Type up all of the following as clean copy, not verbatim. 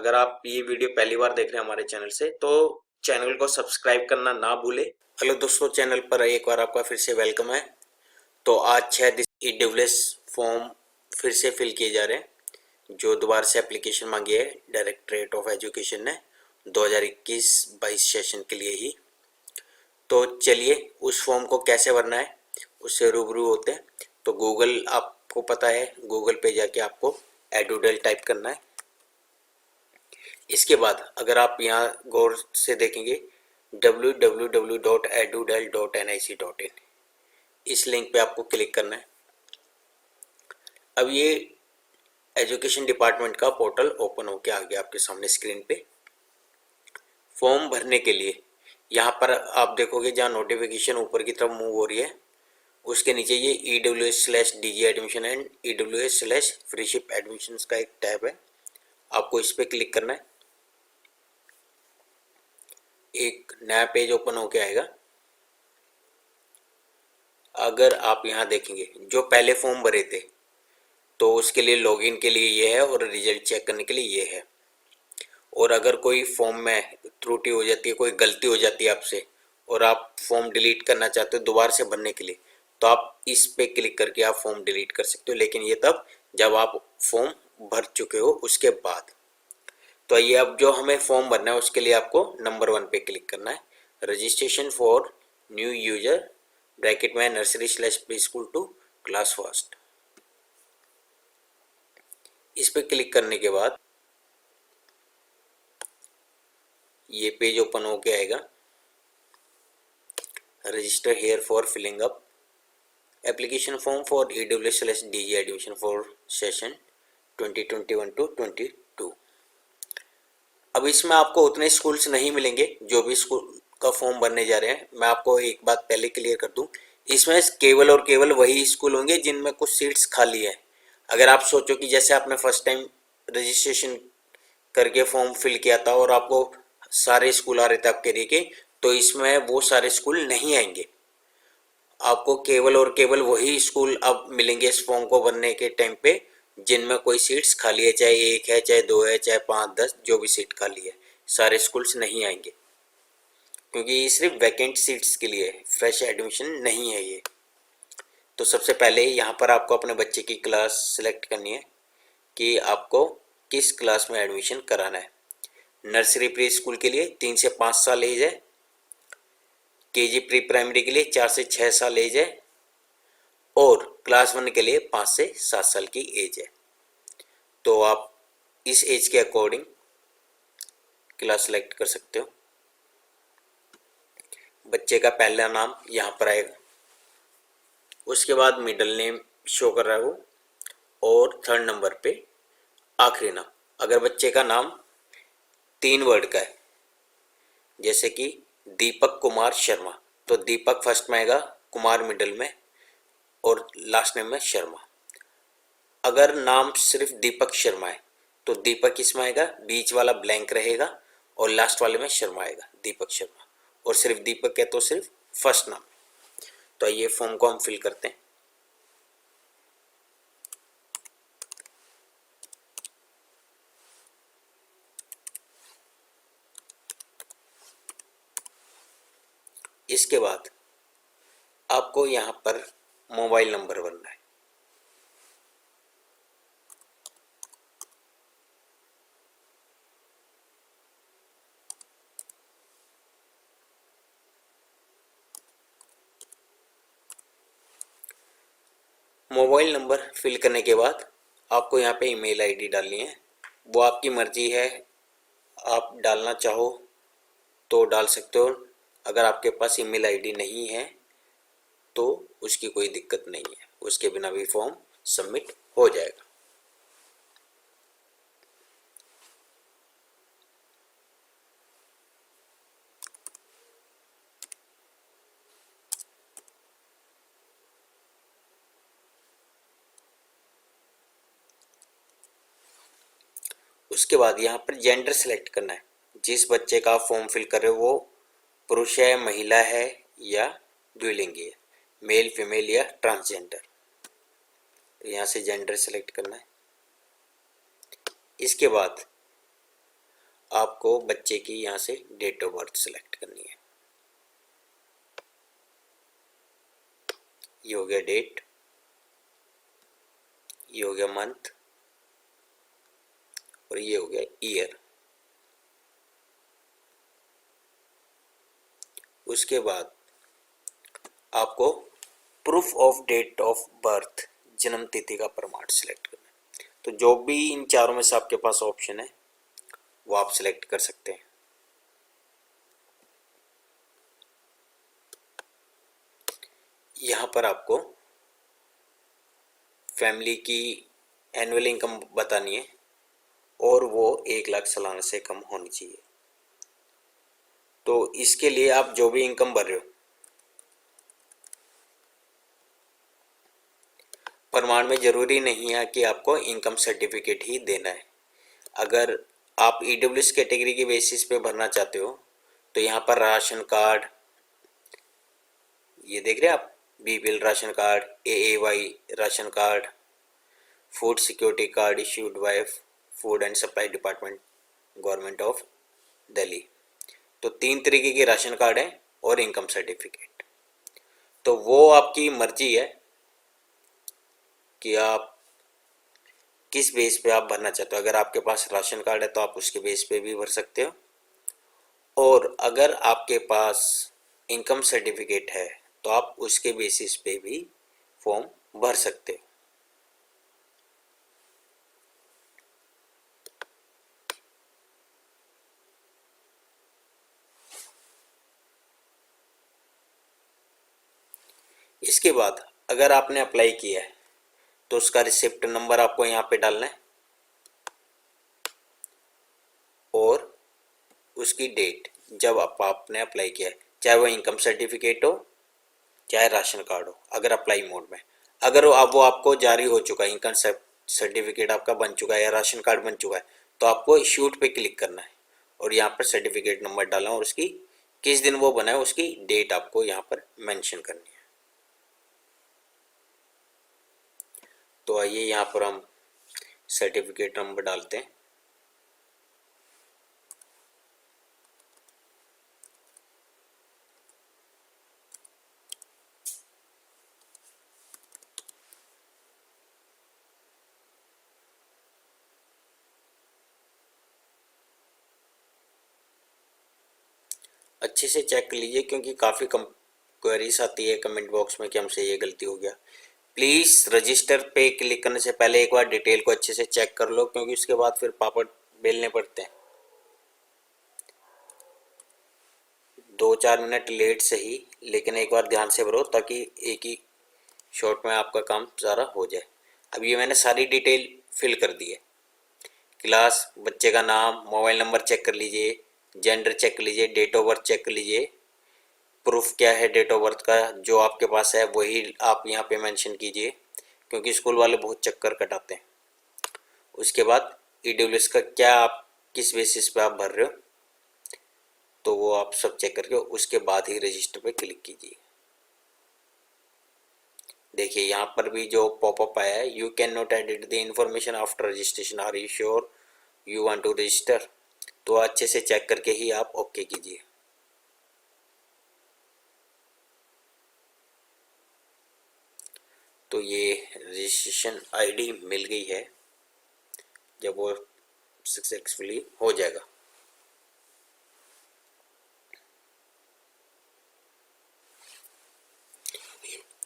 अगर आप ये वीडियो पहली बार देख रहे हैं हमारे चैनल से तो चैनल को सब्सक्राइब करना ना भूले। हेलो दोस्तों, चैनल पर एक बार आपका फिर से वेलकम है। तो आज 6 ईडब्ल्यूएस फॉर्म फिर से फिल किए जा रहे हैं जो दोबारा से एप्लीकेशन मांगी है डायरेक्टरेट ऑफ एजुकेशन ने 2021-22 सेशन के लिए ही। तो चलिए उस फॉर्म को कैसे भरना है उससे रूबरू होते हैं। तो गूगल, आपको पता है, गूगल पे जाके आपको एडुडल टाइप करना है। इसके बाद अगर आप यहाँ गौर से देखेंगे www.edudel.nic.in, इस लिंक पे आपको क्लिक करना है। अब ये एजुकेशन डिपार्टमेंट का पोर्टल ओपन होके आ गया आपके सामने स्क्रीन पे। फॉर्म भरने के लिए यहाँ पर आप देखोगे जहाँ नोटिफिकेशन ऊपर की तरफ मूव हो रही है उसके नीचे ये EWS/DG एडमिशन एंड EWS/फ्रीशिप एडमिशन का एक टैब है, आपको इस पर क्लिक करना है। एक नया पेज ओपन होके आएगा। अगर आप यहाँ देखेंगे जो पहले फॉर्म भरे थे तो उसके लिए लॉगिन के लिए ये है और रिजल्ट चेक करने के लिए ये है। और अगर कोई फॉर्म में त्रुटि हो जाती है, कोई गलती हो जाती है आपसे और आप फॉर्म डिलीट करना चाहते हो दोबारा से भरने के लिए, तो आप इस पे क्लिक करके आप फॉर्म डिलीट कर सकते हो, लेकिन ये तब जब आप फॉर्म भर चुके हो उसके बाद। तो ये अब जो हमें फॉर्म भरना है उसके लिए आपको नंबर 1 पे क्लिक करना है, registration for new user bracket में नर्सरी/प्री स्कूल टू क्लास फर्स्ट। इस पे क्लिक करने के बाद ये पेज ओपन होके आएगा। Register here for filling up application form for EWS/DG admission for session 2021-22। अब इसमें आपको उतने स्कूल्स नहीं मिलेंगे जो भी स्कूल का फॉर्म भरने जा रहे हैं। मैं आपको एक बात पहले क्लियर कर दूं, इसमें केवल और केवल वही स्कूल होंगे जिनमें कुछ सीट्स खाली है। अगर आप सोचो कि जैसे आपने फर्स्ट टाइम रजिस्ट्रेशन करके फॉर्म फिल किया था और आपको सारे स्कूल आ रहे थे आपके एरिया के, तो इसमें वो सारे स्कूल नहीं आएंगे। आपको केवल और केवल वही स्कूल अब मिलेंगे इस फॉर्म को भरने के टाइम पे जिनमें कोई सीट्स खाली है, चाहे 1 है, चाहे 2 है, चाहे 5, 10, जो भी सीट खाली है। सारे स्कूल्स नहीं आएंगे क्योंकि ये सिर्फ वैकेंट सीट्स के लिए, फ्रेश एडमिशन नहीं है ये। तो सबसे पहले यहाँ पर आपको अपने बच्चे की क्लास सिलेक्ट करनी है कि आपको किस क्लास में एडमिशन कराना है। नर्सरी प्री स्कूल के लिए 3 से 5 साल एज है, KG प्री प्राइमरी के लिए 4 से 6 साल एज है और क्लास 1 के लिए 5 से 7 साल की एज है। तो आप इस एज के अकॉर्डिंग क्लास सेलेक्ट कर सकते हो। बच्चे का पहला नाम यहाँ पर आएगा, उसके बाद मिडिल नेम शो कर रहा है वो, और 3rd नंबर पे आखिरी नाम। अगर बच्चे का नाम 3 वर्ड का है जैसे कि दीपक कुमार शर्मा, तो दीपक फर्स्ट में आएगा, कुमार मिडिल में और लास्ट नेम में शर्मा। अगर नाम सिर्फ दीपक शर्मा है तो दीपक इसमें आएगा, बीच वाला ब्लैंक रहेगा और लास्ट वाले में शर्मा आएगा, दीपक शर्मा। और सिर्फ दीपक है तो सिर्फ फर्स्ट नाम। तो ये फॉर्म को हम फिल करते हैं। इसके बाद आपको यहाँ पर मोबाइल नंबर भरना है। मोबाइल नंबर फिल करने के बाद आपको यहाँ पे ईमेल आईडी डालनी है। वो आपकी मर्जी है, आप डालना चाहो तो डाल सकते हो। अगर आपके पास ईमेल आईडी नहीं है तो उसकी कोई दिक्कत नहीं है, उसके बिना भी फॉर्म सबमिट हो जाएगा। उसके बाद यहाँ पर जेंडर सेलेक्ट करना है। जिस बच्चे का फॉर्म फिल कर रहे हो वो पुरुष है, महिला है या द्विलिंगी है, मेल, फीमेल या ट्रांसजेंडर। यहाँ से जेंडर सेलेक्ट करना है। इसके बाद आपको बच्चे की यहाँ से डेट ऑफ बर्थ सेलेक्ट करनी है। ये हो गया डेट, ये हो गया मंथ और ये हो गया ईयर। उसके बाद आपको proof of date of birth, जन्म तिथि का प्रमाण सिलेक्ट करना है। तो जो भी इन चारों में से आपके पास ऑप्शन है वो आप सिलेक्ट कर सकते हैं। यहाँ पर आपको फैमिली की एनुअल इनकम बतानी है और वो 1 लाख सालाना से कम होनी चाहिए। तो इसके लिए आप जो भी इनकम भर रहे हो, प्रमाण में जरूरी नहीं है कि आपको इनकम सर्टिफिकेट ही देना है। अगर आप ईडब्ल्यूएस कैटेगरी के बेसिस पे भरना चाहते हो तो यहाँ पर राशन कार्ड, ये देख रहे हैं आप, BPL ration card, AAY ration card, food security card issued by food and supply department, government of Delhi. तो 3 तरीके के राशन कार्ड हैं और इनकम सर्टिफिकेट। तो वो आपकी मर्जी है कि आप किस बेस पे आप भरना चाहते हो। अगर आपके पास राशन कार्ड है तो आप उसके बेस पे भी भर सकते हो, और अगर आपके पास इनकम सर्टिफिकेट है तो आप उसके बेसिस पे भी फॉर्म भर सकते हो। इसके बाद अगर आपने अप्लाई किया है तो उसका रिसिप्ट नंबर आपको यहाँ पे डालना है और उसकी डेट जब आपने अप्लाई किया है, चाहे वो इनकम सर्टिफिकेट हो चाहे राशन कार्ड हो, अगर अप्लाई मोड में। अगर वो आपको जारी हो चुका है, इनकम सर्टिफिकेट आपका बन चुका है या राशन कार्ड बन चुका है, तो आपको इश्यूड पे क्लिक करना है और यहाँ पर सर्टिफिकेट नंबर डालना और उसकी किस दिन वो बना है उसकी डेट आपको यहाँ पर मेंशन करनी है। तो आइए यहाँ पर हम सर्टिफिकेट नंबर डालते हैं। अच्छे से चेक कर लीजिए क्योंकि काफ़ी क्वेरीज आती है कमेंट बॉक्स में कि हमसे ये गलती हो गया। प्लीज़ रजिस्टर पे क्लिक करने से पहले एक बार डिटेल को अच्छे से चेक कर लो, क्योंकि उसके बाद फिर पापड़ बेलने पड़ते हैं। 2-4 मिनट लेट से ही, लेकिन एक बार ध्यान से भरो ताकि एक ही शॉट में आपका काम सारा हो जाए। अब ये मैंने सारी डिटेल फिल कर दी है। क्लास, बच्चे का नाम, मोबाइल नंबर चेक कर लीजिए, जेंडर चेक कर लीजिए, डेट ऑफ बर्थ चेक कर लीजिए। प्रूफ क्या है डेट ऑफ बर्थ का, जो आपके पास है वही आप यहाँ पे मेंशन कीजिए, क्योंकि स्कूल वाले बहुत चक्कर कटाते हैं। उसके बाद ईडब्ल्यूएस का क्या, आप किस बेसिस पे आप भर रहे हो, तो वो आप सब चेक करके उसके बाद ही रजिस्टर पे क्लिक कीजिए। देखिए यहाँ पर भी जो पॉपअप आया है, you can not edit the information after registration, are you sure you want to register. तो अच्छे से चेक करके ही आप ओके कीजिए। तो ये रजिस्ट्रेशन आईडी मिल गई है, जब वो सक्सेसफुली हो जाएगा।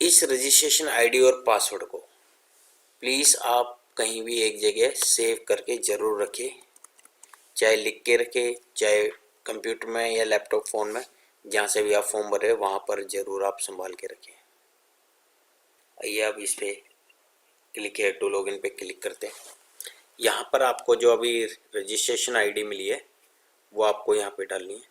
इस रजिस्ट्रेशन आईडी और पासवर्ड को प्लीज़ आप कहीं भी एक जगह सेव करके ज़रूर रखें, चाहे लिख के रखें, चाहे कंप्यूटर में या लैपटॉप फ़ोन में, जहाँ से भी आप फॉर्म भरे वहाँ पर ज़रूर आप संभाल के रखें। आइए अब इस पर क्लिक है टू लॉगिन पे क्लिक करते हैं। यहाँ पर आपको जो अभी रजिस्ट्रेशन आईडी मिली है वो आपको यहाँ पे डालनी है।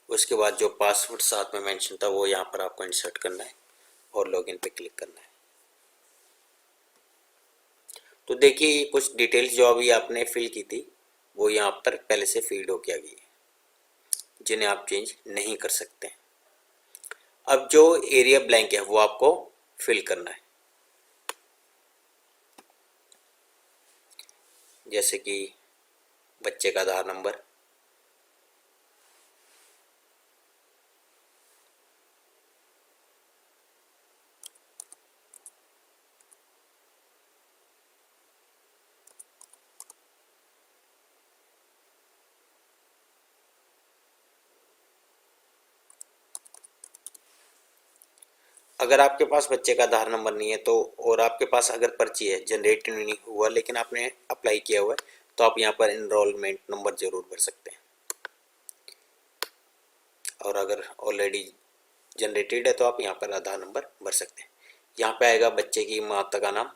उसके बाद जो पासवर्ड साथ में मेंशन था वो यहाँ पर आपको इंसर्ट करना है और लॉगिन पे क्लिक करना है। तो देखिए कुछ डिटेल्स जो अभी आपने फिल की थी वो यहाँ पर पहले से फीड होके आ गई है। जिन्हें आप चेंज नहीं कर सकते। अब जो एरिया ब्लैंक है वो आपको फिल करना है, जैसे कि बच्चे का आधार नंबर, अगर आपके पास बच्चे का आधार नंबर नहीं है तो, और आपके पास अगर पर्ची है, जनरेट नहीं हुआ लेकिन आपने अप्लाई किया हुआ है, तो आप यहाँ पर इनरोलमेंट नंबर जरूर भर सकते हैं। और अगर ऑलरेडी जनरेटेड है तो आप यहाँ पर आधार नंबर भर सकते हैं। यहाँ पे आएगा बच्चे की माता का नाम,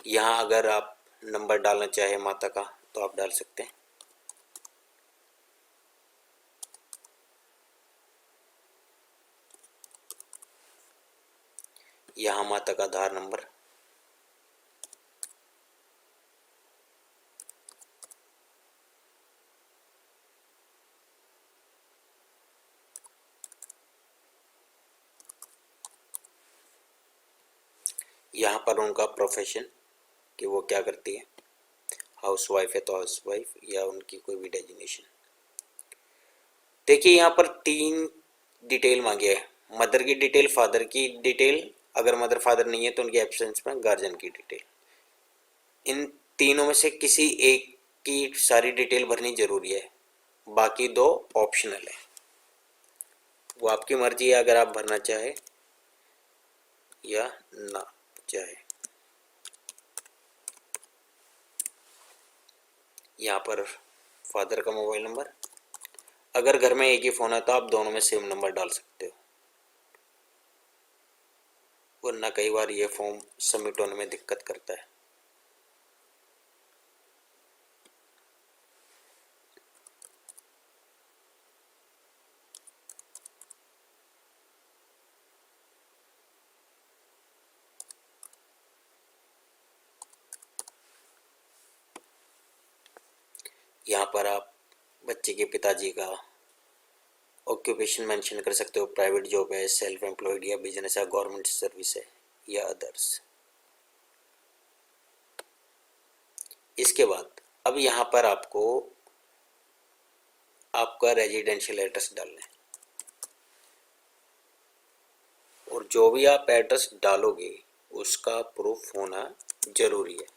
यहाँ अगर आप नंबर डालना चाहे माता का तो आप डाल सकते हैं। यहाँ माता का आधार नंबर, यहाँ पर उनका प्रोफेशन कि वो क्या करती है, हाउस वाइफ है तो हाउस वाइफ, या उनकी कोई भी डेजिग्नेशन। देखिए यहाँ पर 3 डिटेल मांगे है, मदर की डिटेल, फादर की डिटेल, अगर मदर फादर नहीं है तो उनके एब्सेंस में गार्जियन की डिटेल। इन तीनों में से किसी एक की सारी डिटेल भरनी जरूरी है, बाकी 2 ऑप्शनल है, वो आपकी मर्जी है अगर आप भरना चाहे या ना चाहे। यहाँ पर फादर का मोबाइल नंबर, अगर घर में एक ही फ़ोन है तो आप दोनों में सेम नंबर डाल सकते हो, वरना कई बार ये फॉर्म सबमिट होने में दिक्कत करता है। यहाँ पर आप बच्चे के पिताजी का ऑक्यूपेशन मेंशन कर सकते हो, प्राइवेट जॉब है, सेल्फ एम्प्लॉयड या बिजनेस है, गवर्नमेंट सर्विस है या अदर्स। इसके बाद अब यहाँ पर आपको आपका रेजिडेंशियल एड्रेस डालना है, और जो भी आप एड्रेस डालोगे उसका प्रूफ होना जरूरी है,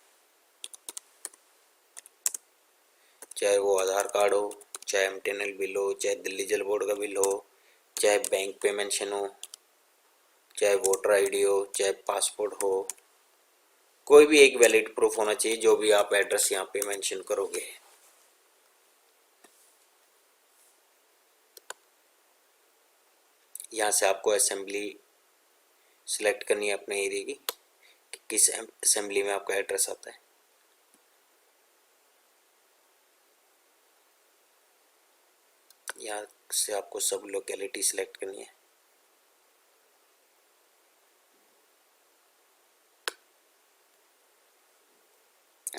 चाहे वो आधार कार्ड हो, चाहे एमटीएनएल बिल हो, चाहे दिल्ली जल बोर्ड का बिल हो, चाहे बैंक पे मेंशन हो, चाहे वोटर आईडी हो, चाहे पासपोर्ट हो, कोई भी एक वैलिड प्रूफ होना चाहिए जो भी आप एड्रेस यहाँ पे मेंशन करोगे। यहाँ से आपको असेंबली सिलेक्ट करनी है अपने एरिया की कि किस असेंबली में आपका एड्रेस आता है। यहाँ से आपको सब लोकेलिटी सिलेक्ट करनी है।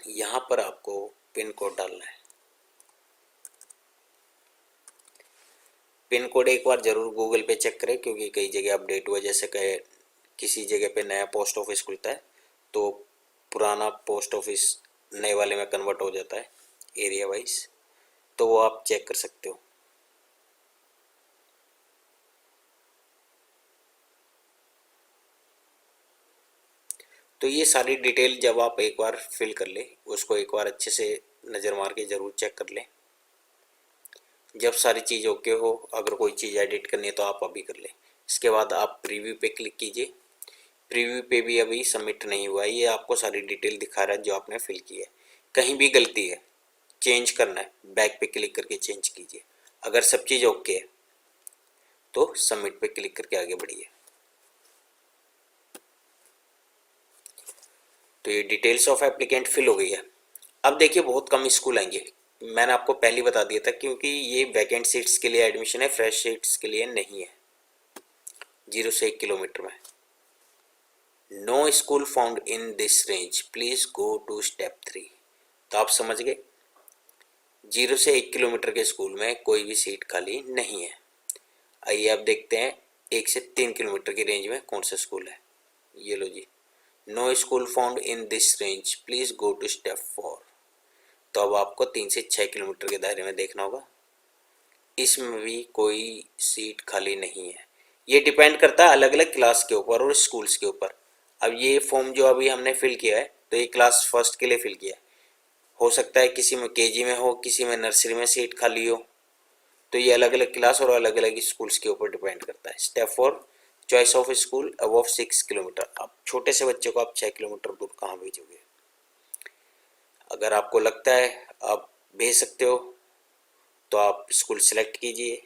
यहाँ पर आपको पिन कोड डालना है। पिन कोड एक बार जरूर गूगल पे चेक करें, क्योंकि कई जगह अपडेट हुआ, जैसे कहे किसी जगह पे नया पोस्ट ऑफिस खुलता है तो पुराना पोस्ट ऑफिस नए वाले में कन्वर्ट हो जाता है एरिया वाइज, तो वो आप चेक कर सकते हो। तो ये सारी डिटेल जब आप एक बार फिल कर ले, उसको एक बार अच्छे से नज़र मार के ज़रूर चेक कर लें। जब सारी चीज़ ओके हो, अगर कोई चीज़ एडिट करनी है तो आप अभी कर लें। इसके बाद आप प्रीव्यू पे क्लिक कीजिए। प्रीव्यू पे भी अभी सबमिट नहीं हुआ है, ये आपको सारी डिटेल दिखा रहा है जो आपने फिल की है। कहीं भी गलती है, चेंज करना है, बैक पे क्लिक करके चेंज कीजिए। अगर सब चीज़ ओके है तो सबमिट पे क्लिक करके आगे बढ़िए। तो ये डिटेल्स ऑफ एप्लीकेंट फिल हो गई है। अब देखिए बहुत कम स्कूल आएंगे, मैंने आपको पहले ही बता दिया था, क्योंकि ये वैकेंट सीट्स के लिए एडमिशन है, फ्रेश सीट्स के लिए नहीं है। 0 से 1 किलोमीटर में। No school found in this range, please go to step 3। तो आप समझ गए, 0 से 1 किलोमीटर के स्कूल में कोई भी सीट खाली नहीं है। आइए आप देखते हैं 1 से 3 किलोमीटर की रेंज में कौन सा स्कूल है। ये लो जी, no school found in this range, please go to step 4। तो अब आपको 3 से 6 किलोमीटर के दायरे में देखना होगा, इसमें भी कोई सीट खाली नहीं है। ये डिपेंड करता है अलग अलग क्लास के ऊपर और स्कूल्स के ऊपर। अब ये फॉर्म जो अभी हमने फिल किया है, तो ये क्लास फर्स्ट के लिए फिल किया है। हो सकता है किसी में केजी में हो, किसी में नर्सरी में सीट खाली हो, तो ये अलग अलग क्लास और अलग अलग स्कूल्स के ऊपर डिपेंड करता है। Step 4, choice of school above 6 kilometre. अब छोटे से बच्चे को आप 6 किलोमीटर दूर कहाँ भेजोगे? अगर आपको लगता है आप भेज सकते हो तो आप स्कूल सेलेक्ट कीजिए।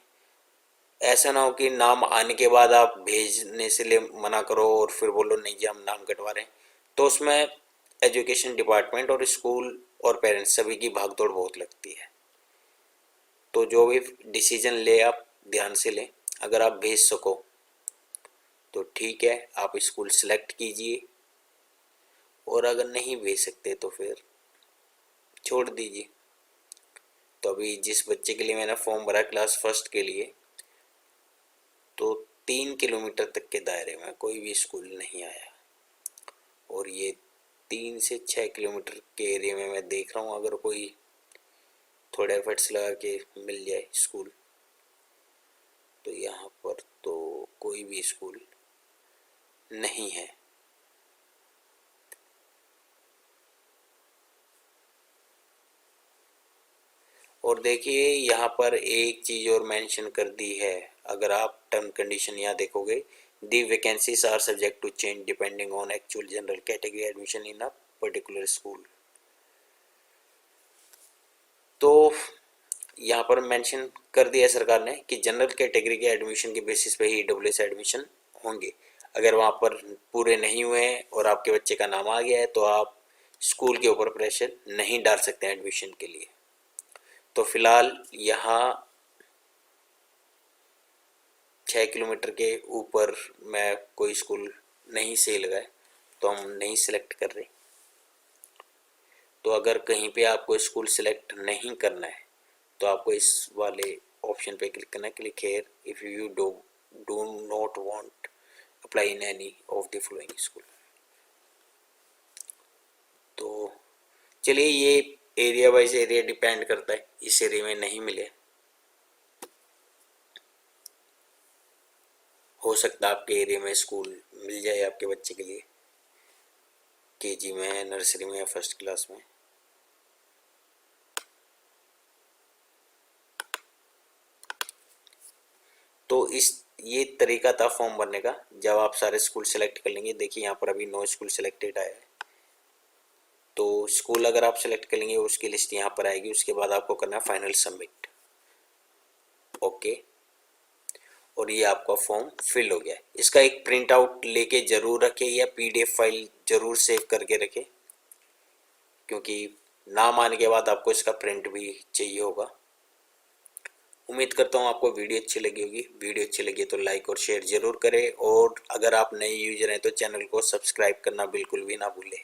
ऐसा ना हो कि नाम आने के बाद आप भेजने से ले मना करो और फिर बोलो नहीं जी हम नाम कटवा रहे हैं, तो उसमें एजुकेशन डिपार्टमेंट और स्कूल और पेरेंट्स सभी की भागदौड़ बहुत लगती है। तो जो भी डिसीजन ले आप ध्यान से लें। अगर आप भेज सको तो ठीक है, आप स्कूल सेलेक्ट कीजिए, और अगर नहीं भेज सकते तो फिर छोड़ दीजिए। तो अभी जिस बच्चे के लिए मैंने फॉर्म भरा क्लास फर्स्ट के लिए, तो 3 किलोमीटर तक के दायरे में कोई भी स्कूल नहीं आया, और ये 3 से 6 किलोमीटर के एरिया में मैं देख रहा हूँ अगर कोई थोड़े एफर्ट्स लगा के मिल जाए स्कूल, तो यहाँ पर तो कोई भी स्कूल नहीं है। और देखिए यहाँ पर एक चीज़ और मेंशन कर दी है, अगर आप टर्म कंडीशन यहाँ देखोगे, the vacancies are subject to change depending on actual general category admission in a particular school. तो यहाँ पर मेंशन कर दिया सरकार ने कि जनरल कैटेगरी के एडमिशन के बेसिस पे ही ईडब्ल्यूएस एडमिशन होंगे। अगर वहाँ पर पूरे नहीं हुए हैं और आपके बच्चे का नाम आ गया है तो आप स्कूल के ऊपर प्रेशर नहीं डाल सकते एडमिशन के लिए। तो फिलहाल यहाँ 6 किलोमीटर के ऊपर मैं कोई स्कूल नहीं सेल गए, तो हम नहीं सिलेक्ट कर रहे। तो अगर कहीं पे आपको स्कूल सिलेक्ट नहीं करना है तो आपको इस वाले ऑप्शन पे क्लिक करना है, click here if you do not want apply in any of the following school. तो चलिए, ये एरिया वाइज एरिया डिपेंड करता है, इस एरिया में नहीं मिले, हो सकता है आपके एरिया में स्कूल मिल जाए आपके बच्चे के लिए, केजी में, नर्सरी में या फर्स्ट क्लास में। तो ये तरीका था फॉर्म भरने का। जब आप सारे स्कूल सेलेक्ट कर लेंगे, देखिए यहाँ पर अभी 9 स्कूल सेलेक्टेड आया है, तो स्कूल अगर आप सेलेक्ट कर लेंगे उसकी लिस्ट यहाँ पर आएगी, उसके बाद आपको करना है फाइनल सबमिट। ओके, और ये आपका फॉर्म फिल हो गया है। इसका एक प्रिंट आउट लेके जरूर रखें या पीडीएफ फाइल जरूर सेव करके रखें, क्योंकि नाम आने के बाद आपको इसका प्रिंट भी चाहिए होगा। उम्मीद करता हूँ आपको वीडियो अच्छी लगी होगी। वीडियो अच्छी लगी तो लाइक और शेयर जरूर करें, और अगर आप नए यूजर हैं तो चैनल को सब्सक्राइब करना बिल्कुल भी ना भूलें।